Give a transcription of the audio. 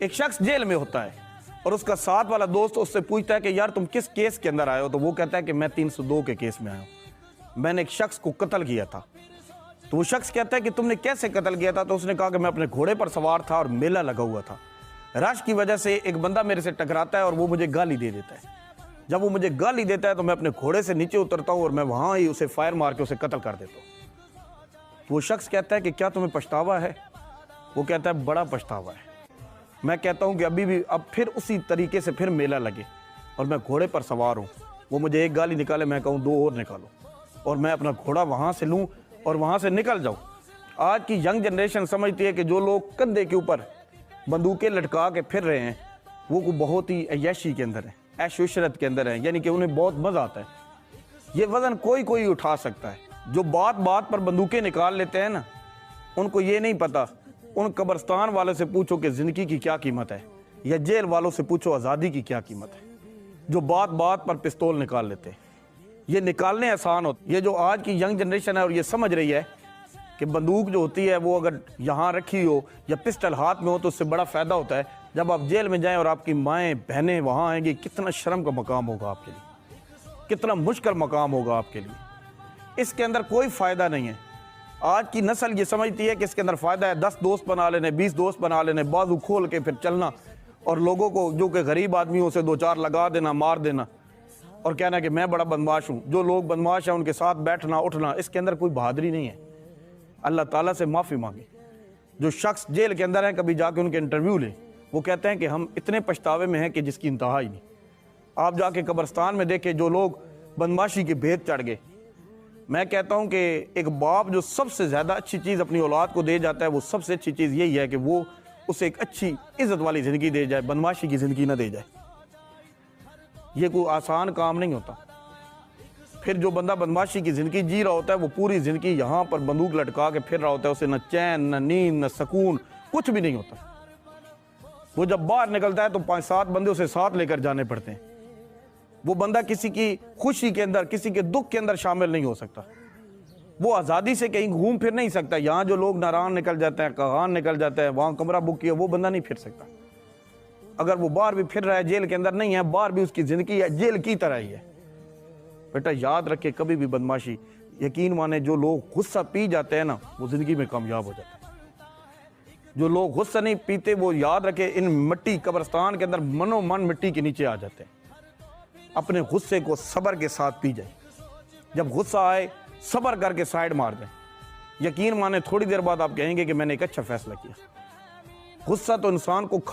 ایک شخص جیل میں ہوتا ہے اور اس کا ساتھ والا دوست اس سے پوچھتا ہے کہ یار تم کس کیس کے اندر آئے ہو؟ تو وہ کہتا ہے کہ میں 302 کے کیس میں آیا ہوں، میں نے ایک شخص کو قتل کیا تھا۔ تو وہ شخص کہتا ہے کہ تم نے کیسے قتل کیا تھا؟ تو اس نے کہا کہ میں اپنے گھوڑے پر سوار تھا اور میلہ لگا ہوا تھا، رش کی وجہ سے ایک بندہ میرے سے ٹکراتا ہے اور وہ مجھے گالی دے دیتا ہے۔ جب وہ مجھے گالی دیتا ہے تو میں اپنے گھوڑے سے نیچے اترتا ہوں اور میں وہاں ہی اسے فائر مار کے اسے قتل کر دیتا ہوں۔ تو وہ شخص کہتا ہے کہ کیا تمہیں پچھتاوا ہے؟ وہ کہتا ہے بڑا پچھتاوا ہے۔ میں کہتا ہوں کہ ابھی بھی اب پھر اسی طریقے سے پھر میلہ لگے اور میں گھوڑے پر سوار ہوں، وہ مجھے ایک گالی نکالے، میں کہوں 2 اور نکالو، اور میں اپنا گھوڑا وہاں سے لوں اور وہاں سے نکل جاؤں۔ آج کی ینگ جنریشن سمجھتی ہے کہ جو لوگ کندھے کے اوپر بندوقیں لٹکا کے پھر رہے ہیں وہ بہت ہی عیاشی کے اندر ہیں، عیش و عشرت کے اندر ہیں، یعنی کہ انہیں بہت مزہ آتا ہے۔ یہ وزن کوئی اٹھا سکتا ہے۔ جو بات بات پر بندوقیں نکال لیتے ہیں نا، ان کو یہ نہیں پتا، ان قبرستان والے سے پوچھو کہ زندگی کی کیا قیمت ہے، یا جیل والوں سے پوچھو آزادی کی کیا قیمت ہے، جو بات بات پر پستول نکال لیتے ہیں۔ یہ نکالنے آسان ہوتے، یہ جو آج کی ینگ جنریشن ہے اور یہ سمجھ رہی ہے کہ بندوق جو ہوتی ہے وہ اگر یہاں رکھی ہو یا پسٹل ہاتھ میں ہو تو اس سے بڑا فائدہ ہوتا ہے۔ جب آپ جیل میں جائیں اور آپ کی مائیں بہنیں وہاں آئیں گی، کتنا شرم کا مقام ہوگا آپ کے لیے، کتنا مشکل مقام ہوگا آپ کے لیے۔ اس کے اندر کوئی فائدہ نہیں ہے۔ آج کی نسل یہ سمجھتی ہے کہ اس کے اندر فائدہ ہے، 10 دوست بنا لینے، 20 دوست بنا لینے، بازو کھول کے پھر چلنا، اور لوگوں کو جو کہ غریب آدمی ہوں اسے 2-4 لگا دینا، مار دینا، اور کہنا کہ میں بڑا بدماش ہوں۔ جو لوگ بدماش ہیں ان کے ساتھ بیٹھنا اٹھنا، اس کے اندر کوئی بہادری نہیں ہے۔ اللہ تعالیٰ سے معافی مانگے۔ جو شخص جیل کے اندر ہیں، کبھی جا کے ان کے انٹرویو لیں، وہ کہتے ہیں کہ ہم اتنے پچھتاوے میں ہیں کہ جس کی انتہا ہی نہیں۔ آپ جا کے قبرستان میں دیکھیں جو لوگ بدماشی کے بھید چڑھ گئے۔ میں کہتا ہوں کہ ایک باپ جو سب سے زیادہ اچھی چیز اپنی اولاد کو دے جاتا ہے، وہ سب سے اچھی چیز یہی ہے کہ وہ اسے ایک اچھی عزت والی زندگی دے جائے، بدماشی کی زندگی نہ دے جائے۔ یہ کوئی آسان کام نہیں ہوتا۔ پھر جو بندہ بدماشی کی زندگی جی رہا ہوتا ہے وہ پوری زندگی یہاں پر بندوق لٹکا کے پھر رہا ہوتا ہے، اسے نہ چین، نہ نیند، نہ سکون، کچھ بھی نہیں ہوتا۔ وہ جب باہر نکلتا ہے تو 5-7 بندے اسے ساتھ لے کر جانے پڑتے ہیں۔ وہ بندہ کسی کی خوشی کے اندر، کسی کے دکھ کے اندر شامل نہیں ہو سکتا۔ وہ آزادی سے کہیں گھوم پھر نہیں سکتا۔ یہاں جو لوگ ناران نکل جاتے ہیں، کاغان نکل جاتا ہے، وہاں کمرہ بک کیا، وہ بندہ نہیں پھر سکتا۔ اگر وہ باہر بھی پھر رہا ہے، جیل کے اندر نہیں ہے، باہر بھی اس کی زندگی ہے، جیل کی طرح ہی ہے۔ بیٹا یاد رکھے، کبھی بھی بدماشی، یقین مانے جو لوگ غصہ پی جاتے ہیں نا، وہ زندگی میں کامیاب ہو جاتے ہیں۔ جو لوگ غصہ نہیں پیتے، وہ یاد رکھے ان مٹی قبرستان کے اندر منو من مٹی کے نیچے آ جاتے ہیں۔ اپنے غصے کو صبر کے ساتھ پی جائیں۔ جب غصہ آئے صبر کر کے سائیڈ مار دیں۔ یقین مانے تھوڑی دیر بعد آپ کہیں گے کہ میں نے ایک اچھا فیصلہ کیا۔ غصہ تو انسان کو